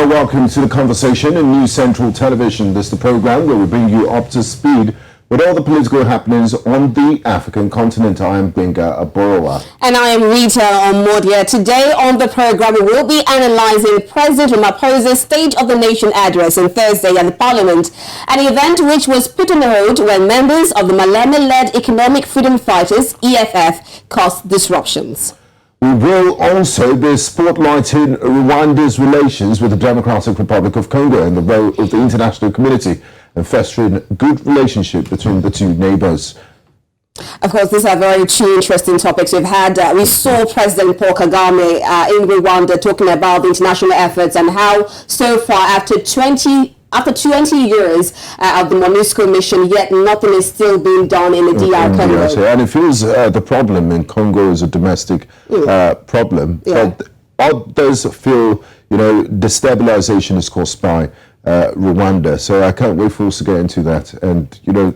Well, welcome to The Conversation in News Central Television. This is the program where we bring you up to speed with all the political happenings on the African continent. I am Gbenga Aborowa. And I am Rita Omodia. Today on the program, we will be analysing President Ramaphosa's State of the Nation address on Thursday at the Parliament, an event which was put on hold when members of the Malema-led Economic Freedom Fighters, EFF, caused disruptions. We will also be spotlighting Rwanda's relations with the Democratic Republic of Congo and the role of the international community and fostering good relationship between the two neighbors. Of course, these are very two interesting topics. We saw President Paul Kagame in Rwanda talking about the international efforts and how so far after 20 years of the MONUSCO mission, yet nothing is still being done in the DR Congo. Yes, and it feels the problem in Congo is a domestic problem. Yeah. But others feel, destabilization is caused by Rwanda. So I can't wait for us to get into that and,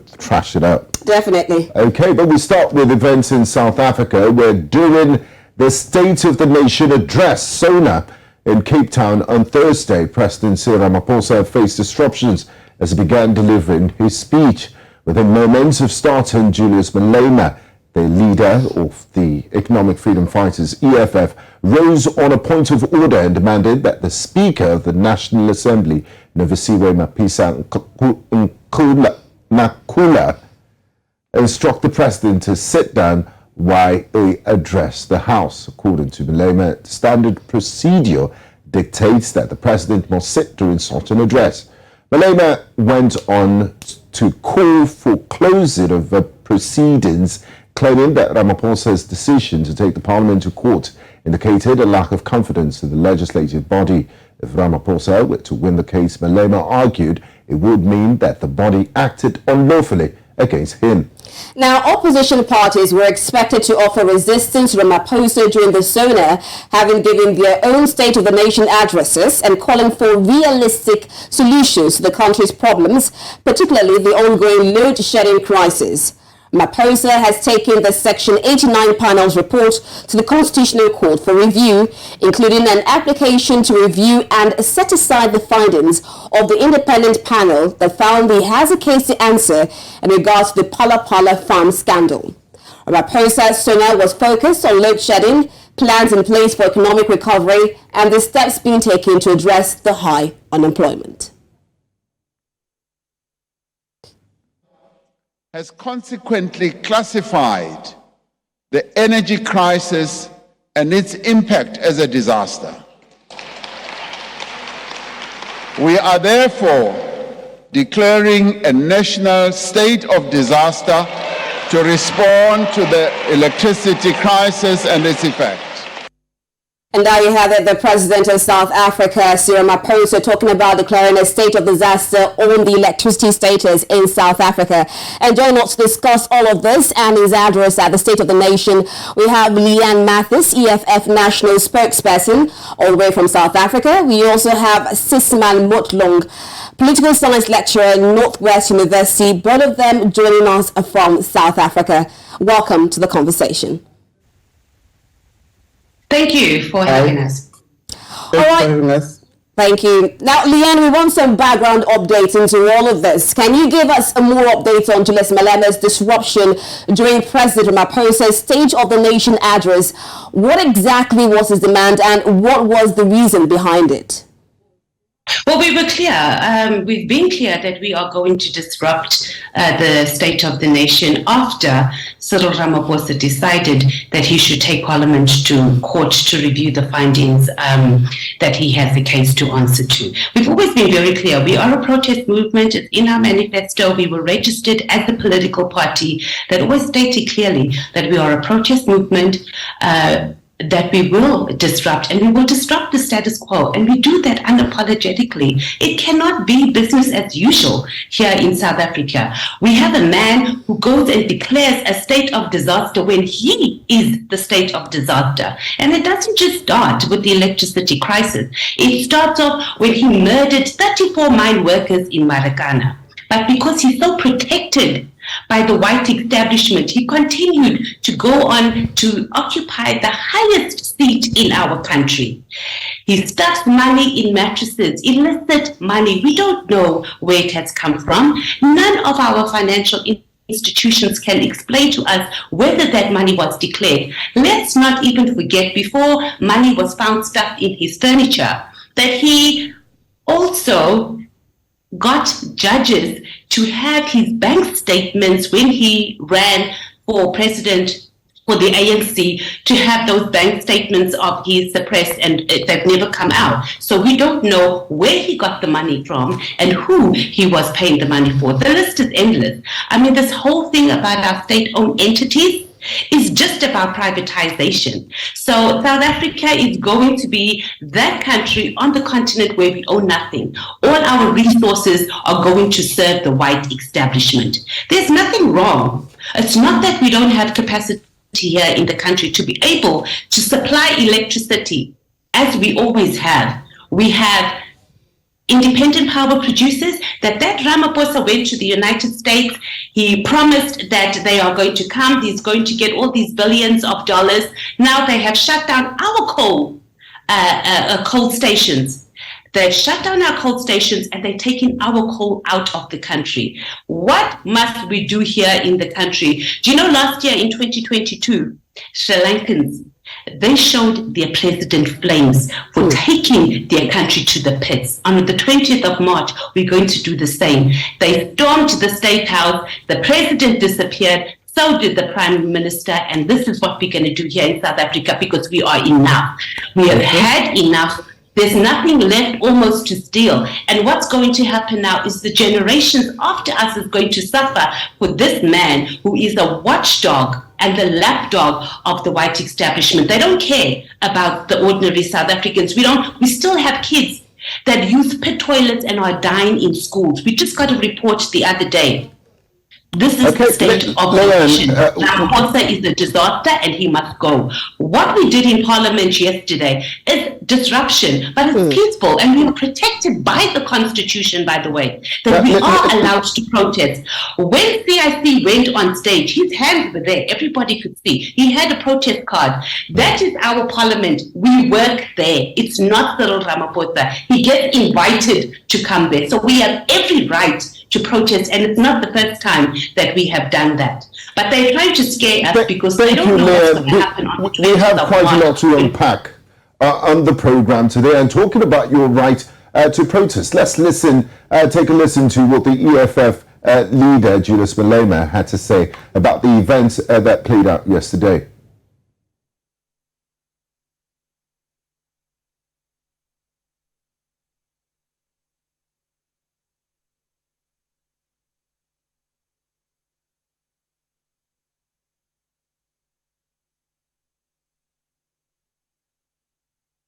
thrash it out. Definitely. Okay, but we start with events in South Africa where during the State of the Nation address, SONA, in Cape Town on Thursday, President Cyril Ramaphosa faced disruptions as he began delivering his speech. Within moments of starting, Julius Malema, the leader of the Economic Freedom Fighters, EFF, rose on a point of order and demanded that the Speaker of the National Assembly, Novisiwe Mapisa Nakula, instruct the President to sit down while he addressed the House. According to Malema, standard procedure dictates that the President must sit during such an address. Malema went on to call for closing of the proceedings, claiming that Ramaphosa's decision to take the Parliament to court indicated a lack of confidence in the legislative body. If Ramaphosa were to win the case, Malema argued it would mean that the body acted unlawfully against him. Now, opposition parties were expected to offer resistance to Ramaphosa during the SONA, having given their own State of the Nation addresses and calling for realistic solutions to the country's problems, particularly the ongoing load-shedding crisis. Ramaphosa has taken the Section 89 panel's report to the Constitutional Court for review, including an application to review and set aside the findings of the independent panel that found he has a case to answer in regards to the Pala Pala farm scandal. Ramaphosa's SONA was focused on load shedding, plans in place for economic recovery, and the steps being taken to address the high unemployment. Has consequently classified the energy crisis and its impact as a disaster. We are therefore declaring a national state of disaster to respond to the electricity crisis and its effects. And there you have it, the President of South Africa, Cyril Ramaphosa, talking about declaring a state of disaster on the electricity status in South Africa. And joining us to discuss all of this and his address at the State of the Nation, we have Leigh-Ann Mathys, EFF National Spokesperson, all the way from South Africa. We also have Sysman Motloung, political science lecturer at Northwest University, both of them joining us from South Africa. Welcome to the conversation. Thank you for having us. Thank you. Now, Leigh-Ann, we want some background updates into all of this. Can you give us more updates on Julius Malema's disruption during President Ramaphosa's State of the Nation address? What exactly was his demand and what was the reason behind it? Well, we were clear. We've been clear that we are going to disrupt the State of the Nation after Cyril Ramaphosa decided that he should take Parliament to court to review the findings that he has a case to answer to. We've always been very clear. We are a protest movement. It's in our manifesto. We were registered as a political party that always stated clearly that we are a protest movement, that we will disrupt, and we will disrupt the status quo, and we do that unapologetically. It cannot be business as usual here in South Africa. We have a man who goes and declares a state of disaster when he is the state of disaster. And it doesn't just start with the electricity crisis. It starts off when he murdered 34 mine workers in Marikana. But because he's so protected by the white establishment. He continued to go on to occupy the highest seat in our country. He stuffs money in mattresses, illicit money. We don't know where it has come from. None of our financial institutions can explain to us whether that money was declared. Let's not even forget, before money was found stuffed in his furniture, that he also got judges to have his bank statements when he ran for president for the ANC, to have those bank statements of his suppressed, and they've never come out. So we don't know where he got the money from and who he was paying the money for. The list is endless. I mean, this whole thing about our state-owned entities is just about privatization. So South Africa is going to be that country on the continent where we own nothing. All our resources are going to serve the white establishment. There's nothing wrong. It's not that we don't have capacity here in the country to be able to supply electricity as we always have. We have independent power producers. That Ramaphosa went to the United States. He promised that they are going to come. He's going to get all these billions of dollars. Now they have shut down our coal stations. They've shut down our coal stations and they've taken our coal out of the country. What must we do here in the country? Do you know last year in 2022, Sri Lankans, they showed their president flames for taking their country to the pits. On the 20th of March, we're going to do the same. They stormed the State House, the president disappeared, so did the Prime Minister, and this is what we're going to do here in South Africa, because we are enough. We have had enough. There's nothing left almost to steal. And what's going to happen now is the generations after us is going to suffer for this man who is a watchdog and the lapdog of the white establishment. They don't care about the ordinary South Africans. We still have kids that use pit toilets and are dying in schools. We just got a report the other day. This is the state of the nation. Ramaphosa is a disaster and he must go. What we did in Parliament yesterday is disruption, but it's peaceful, and we are protected by the Constitution, by the way, that we are allowed to protest. When CIC went on stage, his hands were there. Everybody could see. He had a protest card. That is our Parliament. We work there. It's not Cyril Ramaphosa. He gets invited to come there. So we have every right to protest, and it's not the first time that we have done that. But they're trying to scare us because they don't know what's going to happen on the 20th. We have quite a lot to unpack on the program today, and talking about your right to protest. Let's take a listen to what the EFF leader, Julius Malema, had to say about the events that played out yesterday.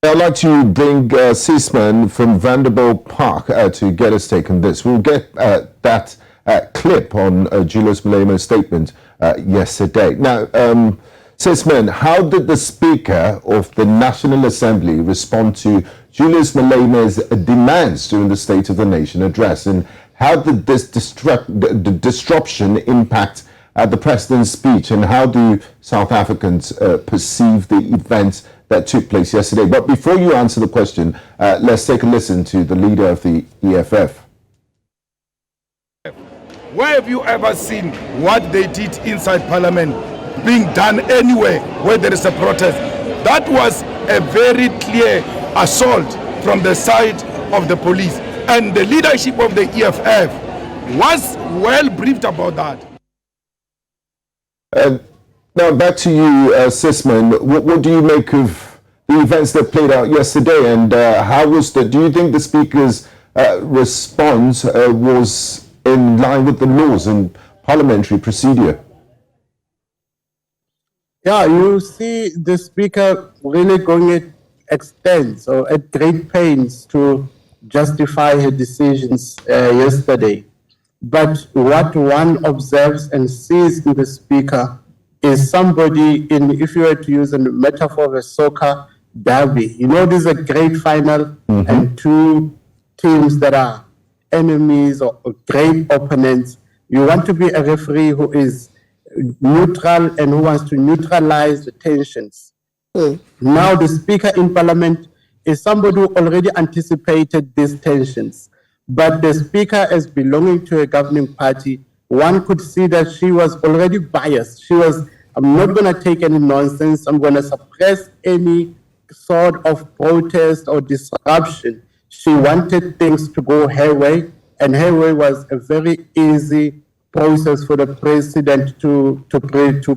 I'd like to bring Sysman from Vanderbilt Park to get us take on this. We'll get that clip on Julius Malema's statement yesterday. Now, Sysman, how did the Speaker of the National Assembly respond to Julius Malema's demands during the State of the Nation address, and how did this disruption impact the President's speech, and how do South Africans perceive the events that took place yesterday? But before you answer the question, let's take a listen to the leader of the EFF. Where have you ever seen what they did inside Parliament being done anywhere where there is a protest? That was a very clear assault from the side of the police, and the leadership of the EFF was well briefed about that. Now back to you, Sysman. What do you make of the events that played out yesterday, and do you think the Speaker's response was in line with the laws and parliamentary procedure? Yeah, you see the Speaker really going at extents or at great pains to justify her decisions yesterday. But what one observes and sees in the Speaker is somebody if you were to use a metaphor of a soccer derby, this is a great final, and two teams that are enemies or great opponents, You want to be a referee who is neutral and who wants to neutralize the tensions. Now the Speaker in Parliament is somebody who already anticipated these tensions. But the Speaker, as belonging to a governing party, one could see that she was already biased. She was, I'm not going to take any nonsense. I'm going to suppress any sort of protest or disruption. She wanted things to go her way, and her way was a very easy process for the president to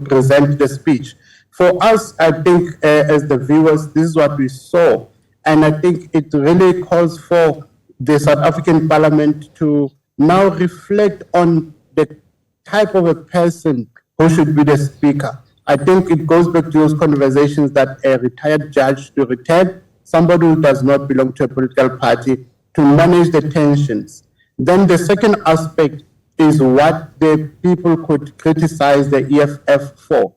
present the speech. For us, I think, as the viewers, this is what we saw. And I think it really calls for the South African Parliament to now reflect on the type of a person who should be the Speaker. I think it goes back to those conversations that a retired judge to retired, somebody who does not belong to a political party, to manage the tensions. Then the second aspect is what the people could criticize the EFF for.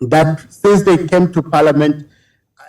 That since they came to Parliament,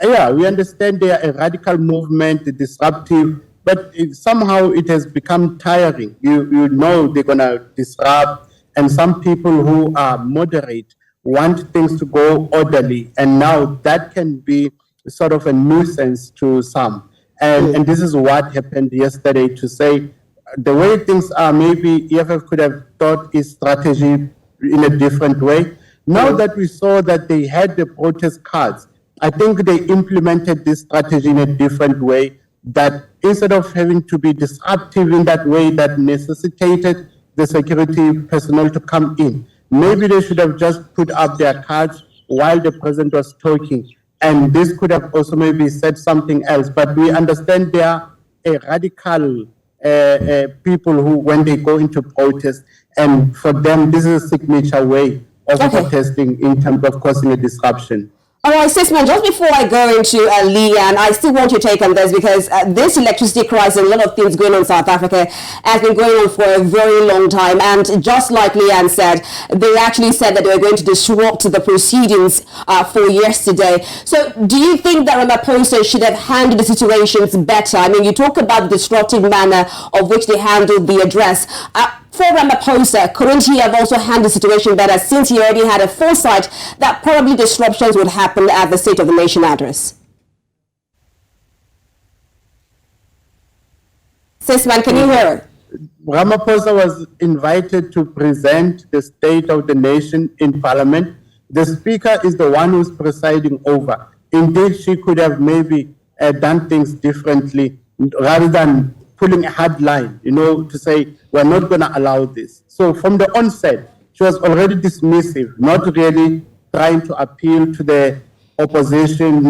yeah, we understand they are a radical movement, disruptive, but somehow it has become tiring. You know they're going to disrupt, and some people who are moderate want things to go orderly, and now that can be sort of a nuisance to some. And this is what happened yesterday, to say the way things are, maybe EFF could have thought its strategy in a different way. Now that we saw that they had the protest cards, I think they implemented this strategy in a different way, that instead of having to be disruptive in that way that necessitated the security personnel to come in, maybe they should have just put up their cards while the president was talking. And this could have also maybe said something else. But we understand they are a radical people who, when they go into protest, and for them, this is a signature way of protesting in terms of causing a disruption. All right, Sysman, just before I go into Leigh-Ann, I still want your take on this, because this electricity crisis, a lot of things going on in South Africa, has been going on for a very long time. And just like Leigh-Ann said, they actually said that they were going to disrupt the proceedings for yesterday. So do you think that Ramaphosa should have handled the situations better? I mean, you talk about the disruptive manner of which they handled the address. For Ramaphosa, couldn't he have also handled the situation better, since he already had a foresight that probably disruptions would happen at the State of the Nation address? Sysman, can you hear? Ramaphosa was invited to present the State of the Nation in Parliament. The Speaker is the one who's presiding over. Indeed, she could have maybe done things differently, rather than pulling a hard line, to say, we're not going to allow this. So from the onset, she was already dismissive, not really trying to appeal to the opposition,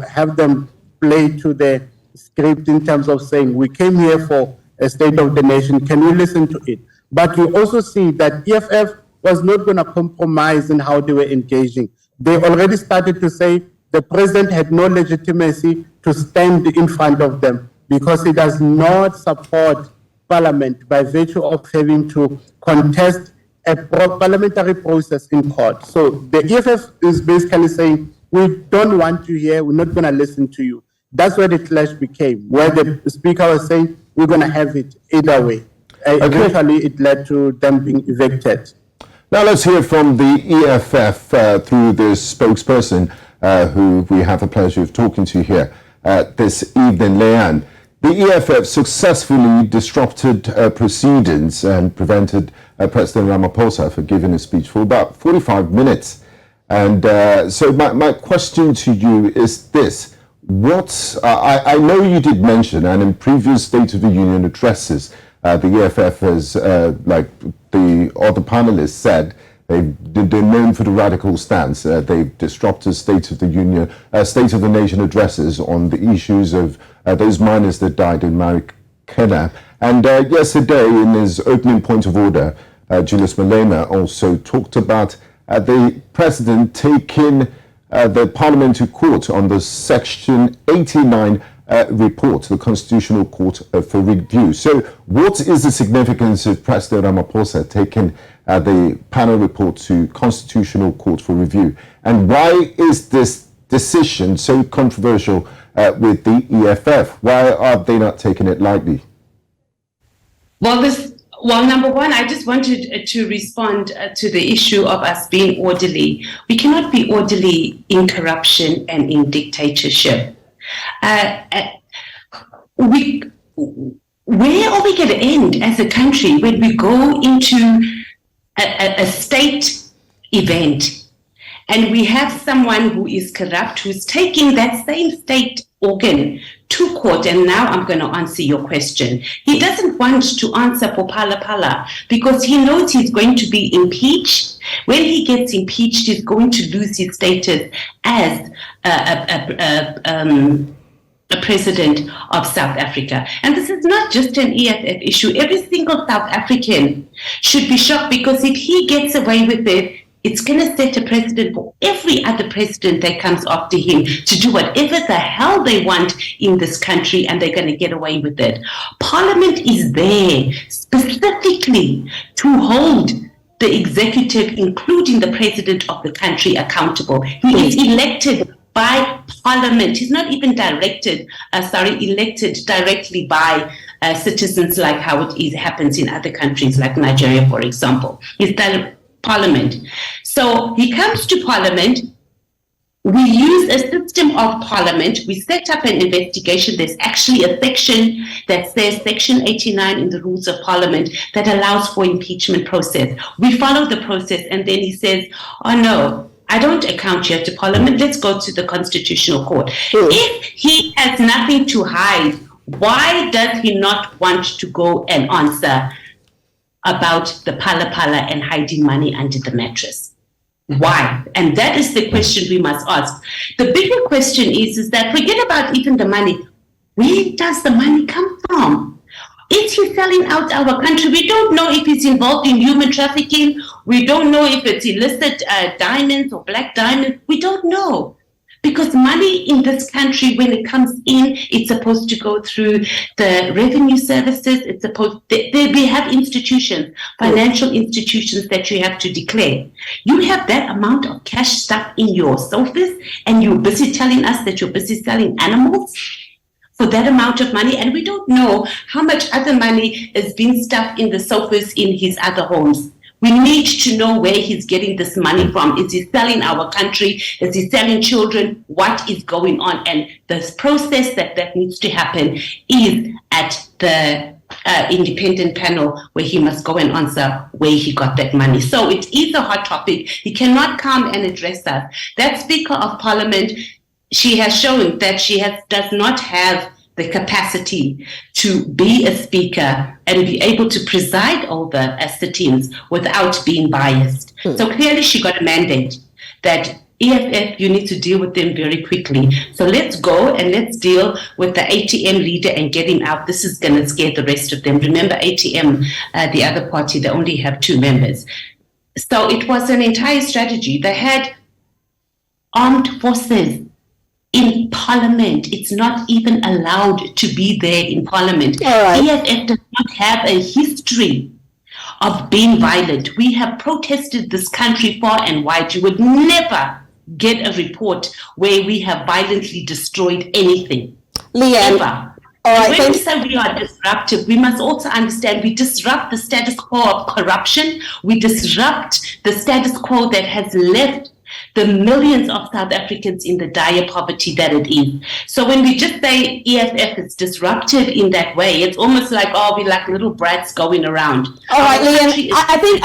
have them play to the script in terms of saying, we came here for a State of the Nation, can you listen to it? But you also see that EFF was not going to compromise in how they were engaging. They already started to say the president had no legitimacy to stand in front of them, because he does not support Parliament by virtue of having to contest a parliamentary process in court. So the EFF is basically saying, we don't want you here, we're not going to listen to you. That's where the clash became, where the Speaker was saying, we're going to have it either way. Eventually, it led to them being evicted. Now let's hear from the EFF through the spokesperson, who we have the pleasure of talking to here this evening, Leigh-Ann. The EFF successfully disrupted proceedings and prevented President Ramaphosa from giving a speech for about 45 minutes. And so my question to you is this. I know you did mention, and in previous State of the Union addresses, the EFF has, like the other panelists said, they're known for the radical stance. They've disrupted State of the Union, State of the Nation addresses on the issues of those miners that died in Marikana. And yesterday, in his opening point of order, Julius Malema also talked about the president taking the Parliamentary Court on the Section 89 report, the Constitutional Court for review. So what is the significance of President Ramaphosa taking the panel report to Constitutional Court for review? And why is this decision so controversial with the EFF? Why are they not taking it lightly? Well, Well, number one, I just wanted to respond to the issue of us being orderly. We cannot be orderly in corruption and in dictatorship. Where are we going to end as a country when we go into a state event and we have someone who is corrupt, who's taking that same state organ to court? And now I'm going to answer your question. He doesn't want to answer for Phala because he knows he's going to be impeached. When he gets impeached, he's going to lose his status as a president of South Africa. And this is not just an EFF issue. Every single South African should be shocked, because if he gets away with it, it's going to set a precedent for every other president that comes after him to do whatever the hell they want in this country, and they're going to get away with it. Parliament is there specifically to hold the executive, including the president of the country, accountable. He is elected by Parliament. He's not even elected directly by citizens like how it happens in other countries like Nigeria, for example. He's Parliament. So he comes to Parliament. We use a system of Parliament. We set up an investigation. There's actually a section that says Section 89 in the Rules of Parliament that allows for impeachment process. We follow the process, and then he says, oh no, I don't account here to Parliament. Let's go to the Constitutional Court. If he has nothing to hide, why does he not want to go and answer about the Phala and hiding money under the mattress? Why? And that is the question we must ask. The bigger question is that forget about even the money. Where does the money come from? Is he selling out our country? We don't know if he's involved in human trafficking. We don't know if it's illicit diamonds or black diamonds. We don't know. Because money in this country, when it comes in, it's supposed to go through the revenue services. It's supposed we have institutions, financial institutions that you have to declare. You have that amount of cash stuck in your sofas, and you're busy telling us that you're busy selling animals for that amount of money, and we don't know how much other money is being stuffed in the sofas in his other homes. We need to know where he's getting this money from. Is he selling our country? Is he selling children? What is going on? And this process that needs to happen is at the independent panel, where he must go and answer where he got that money. So it is a hot topic. He cannot come and address us. That Speaker of Parliament, she has shown that she does not have the capacity to be a speaker and be able to preside over sit-ins without being biased. So clearly she got a mandate that EFF, you need to deal with them very quickly. So let's go and let's deal with the ATM leader and get him out. This is going to scare the rest of them. Remember, ATM, the other party, they only have 2 members. So it was an entire strategy. They had armed forces in Parliament. It's not even allowed to be there in Parliament. EFF does not have a history of being violent. We have protested this country far and wide. You would never get a report where we have violently destroyed anything. Leigh-Ann, ever. When we say we are disruptive, we must also understand we disrupt the status quo of corruption. We disrupt the status quo that has left the millions of South Africans in the dire poverty that it is. So when we just say EFF is disruptive in that way, it's almost like, oh, we're like little brats going around. All right, Leigh-Ann, I think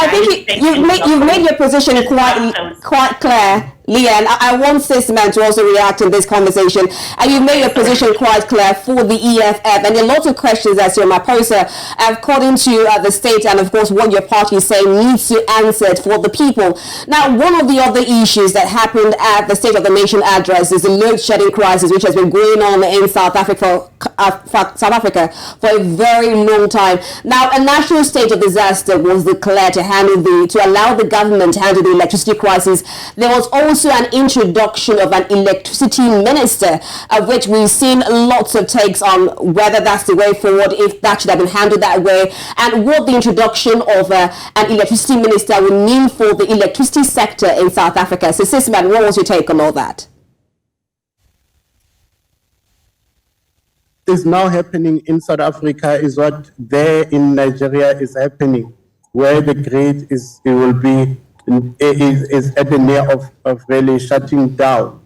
you've made your position quite clear. Leigh-Ann, I want Sysman to also react in this conversation. And you've made your position quite clear for the EFF. And there are lots of questions, as your Ramaphosa, according to the state and, of course, what your party is saying needs to answer for the people. Now, one of the other issues that happened at the State of the Nation address is the load shedding crisis, which has been going on in South Africa for a very long time. Now, a national state of disaster was declared to allow the government to handle the electricity crisis. There was also an introduction of an electricity minister, of which we've seen lots of takes on whether that's the way forward, if that should have been handled that way, and what the introduction of an electricity minister would mean for the electricity sector in South Africa. So, Sysman, what was your take on all that? is now happening in South Africa is what there in Nigeria is happening, where the grid is at the near of really shutting down.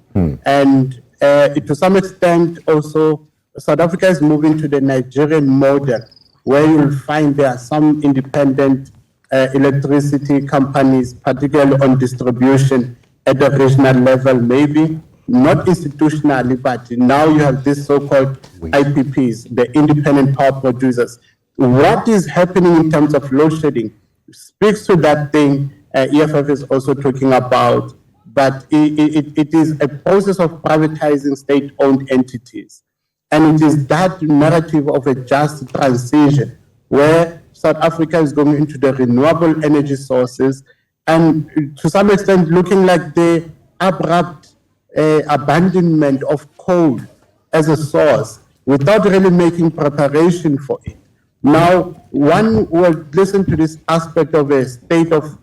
And to some extent also, South Africa is moving to the Nigerian model, where you'll find there are some independent electricity companies, particularly on distribution at the regional level, maybe not institutionally, but now you have this so-called IPPs, the independent power producers. What is happening in terms of load shedding speaks to that thing EFF is also talking about, but it is a process of privatizing state-owned entities. And it is that narrative of a just transition where South Africa is going into the renewable energy sources and to some extent looking like the abrupt abandonment of coal as a source without really making preparation for it. Now, one will listen to this aspect of a state of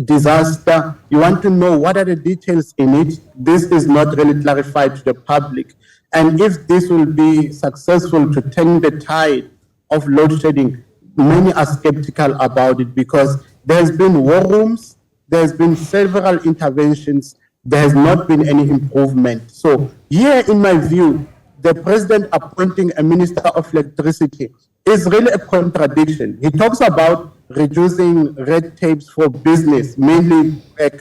disaster. You want to know what are the details in it. This is not really clarified to the public. And if this will be successful to turn the tide of load shedding, many are skeptical about it because there's been war rooms, there's been several interventions, there has not been any improvement. So here, in my view, the president appointing a minister of electricity is really a contradiction. He talks about reducing red tapes for business, mainly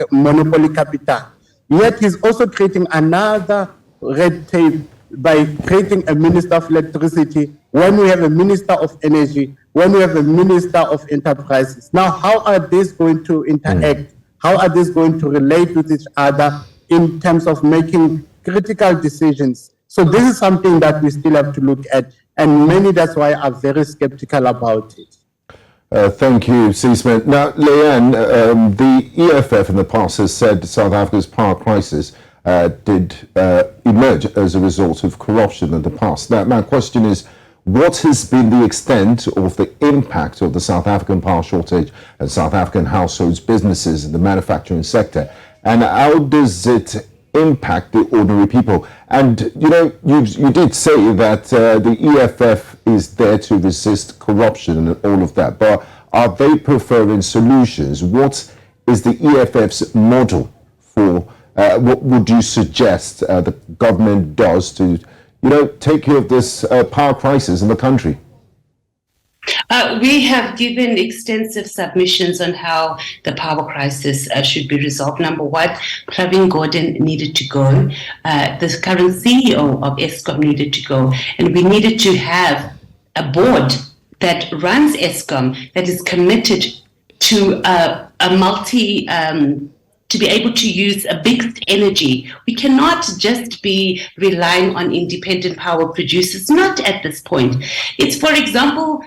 monopoly capital. Yet he's also creating another red tape by creating a minister of electricity when we have a minister of energy, when we have a minister of enterprises. Now, how are these going to interact? How are these going to relate with each other in terms of making critical decisions? So this is something that we still have to look at, and many, that's why, are very skeptical about it. Thank you, Sysman. Now, Leigh-Ann, the EFF in the past has said South Africa's power crisis did emerge as a result of corruption in the past. Now, my question is, what has been the extent of the impact of the South African power shortage and South African households, businesses, and the manufacturing sector? And how does it impact the ordinary people? And, you know, you did say that the EFF is there to resist corruption and all of that, but are they preferring solutions? What is the EFF's model for, what would you suggest the government does to, you know, take care of this power crisis in the country? We have given extensive submissions on how the power crisis should be resolved. Number one, Pravin Gordhan needed to go. The current CEO of Eskom needed to go. And we needed to have a board that runs Eskom that is committed to to be able to use a big energy. We cannot just be relying on independent power producers, not at this point. It's, for example,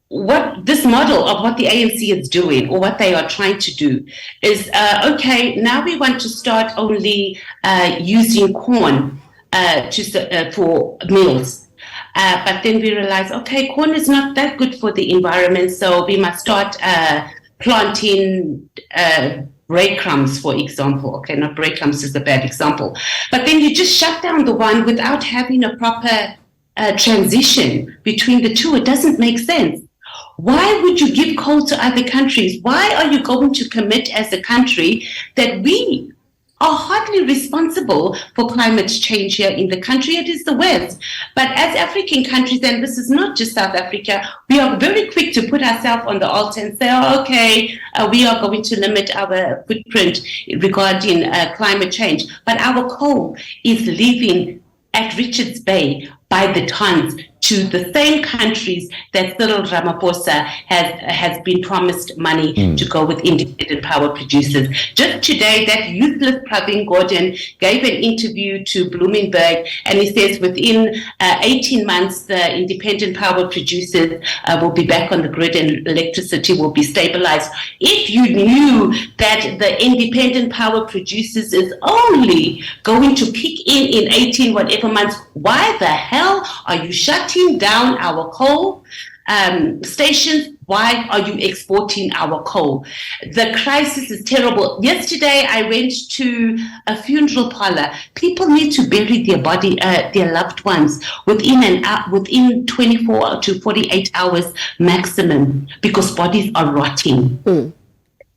what this model of what the ANC is doing, or what they are trying to do, is okay, now we want to start only using corn for meals. But then we realize, okay, corn is not that good for the environment, so we must start planting breadcrumbs, for example. Okay, not breadcrumbs is a bad example. But then you just shut down the one without having a proper transition between the two. It doesn't make sense. Why would you give coal to other countries? Why are you going to commit as a country that we are hardly responsible for climate change here in the country? It is the West. But as African countries, and this is not just South Africa, we are very quick to put ourselves on the altar and say, oh, okay, we are going to limit our footprint regarding climate change. But our coal is leaving at Richards Bay by the tons to the same countries that Cyril Ramaphosa has been promised money to go with independent power producers. Just today, that useless Pravin Gordhan gave an interview to Bloomberg, and he says within 18 months, the independent power producers will be back on the grid and electricity will be stabilized. If you knew that the independent power producers is only going to kick in 18 whatever months, why the hell are you shutting shutting down our coal stations. Why are you exporting our coal? The crisis is terrible. Yesterday, I went to a funeral parlor. People need to bury their loved ones within 24 to 48 hours maximum, because bodies are rotting.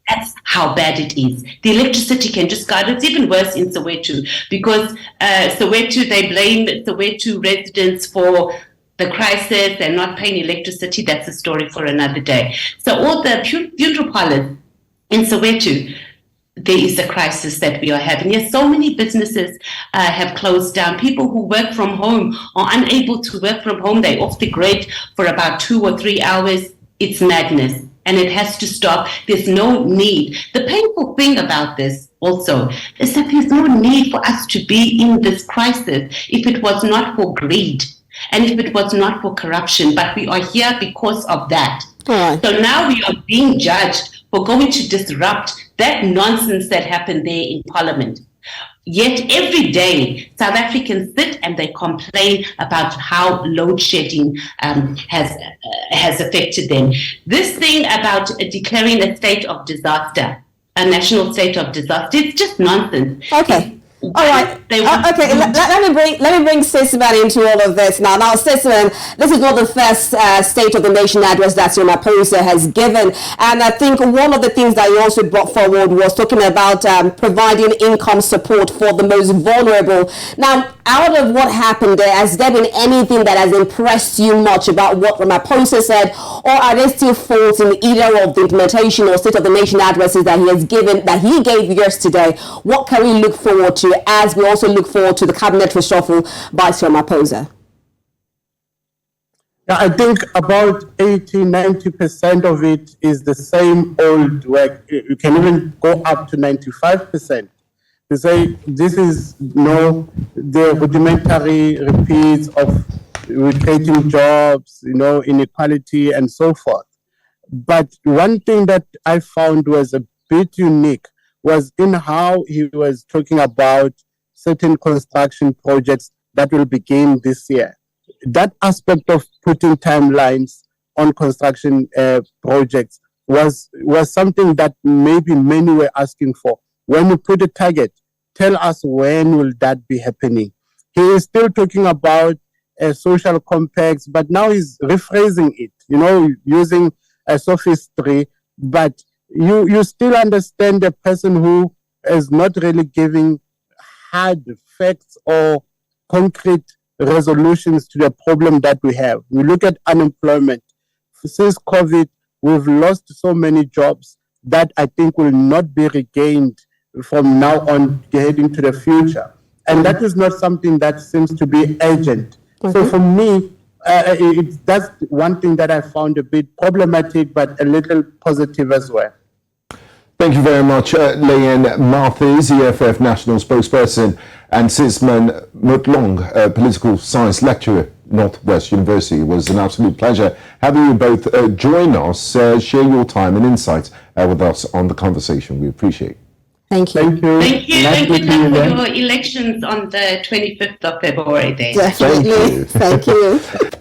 That's how bad it is. The electricity can just go out. It's even worse in Soweto, because Soweto, they blame Soweto residents for the crisis and not paying electricity. That's a story for another day. So all the funeral parlors in Soweto, there is a crisis that we are having. Yes, so many businesses have closed down. People who work from home are unable to work from home. They're off the grid for about 2 or 3 hours. It's madness, and it has to stop. There's no need. The painful thing about this also is that there's no need for us to be in this crisis if it was not for greed and if it was not for corruption. But we are here because of that. So now we are being judged for going to disrupt that nonsense that happened there in Parliament. Yet every day, South Africans sit and they complain about how load shedding has affected them. This thing about declaring a state of disaster, a national state of disaster, it's just nonsense. Okay. All right. Okay. Let me bring Sysman into all of this now. Now, Sysman, this is not the first State of the Nation address that Ramaphosa has given, and I think one of the things that he also brought forward was talking about providing income support for the most vulnerable. Now, out of what happened there, has there been anything that has impressed you much about what Ramaphosa said, or are there still faults in either of the implementation or State of the Nation addresses that he has given, that he gave yesterday? What can we look forward to as we also look forward to the cabinet reshuffle by Ramaphosa? Yeah, I think about 80-90% of it is the same old work. You can even go up to 95%. To say this is the rudimentary repeats of creating jobs, inequality and so forth. But one thing that I found was a bit unique was in how he was talking about certain construction projects that will begin this year. That aspect of putting timelines on construction projects was something that maybe many were asking for. When you put a target, tell us when will that be happening. He is still talking about social compacts, but now he's rephrasing it, using a sophistry, but you still understand the person who is not really giving hard facts or concrete resolutions to the problem that we have. We look at unemployment. Since COVID, we've lost so many jobs that I think will not be regained from now on heading to the future. And that is not something that seems to be urgent. So for me, that's one thing that I found a bit problematic, but a little positive as well. Thank you very much, Leigh-Ann. Mathys, EFF National Spokesperson, and Sysman Motloung, Political Science Lecturer, Northwest University. It was an absolute pleasure having you both join us, share your time and insights with us on the conversation. We appreciate it. Thank you. Thank you. Thank you. And good luck for your elections on the 25th of February. Definitely. Thank you. Thank you.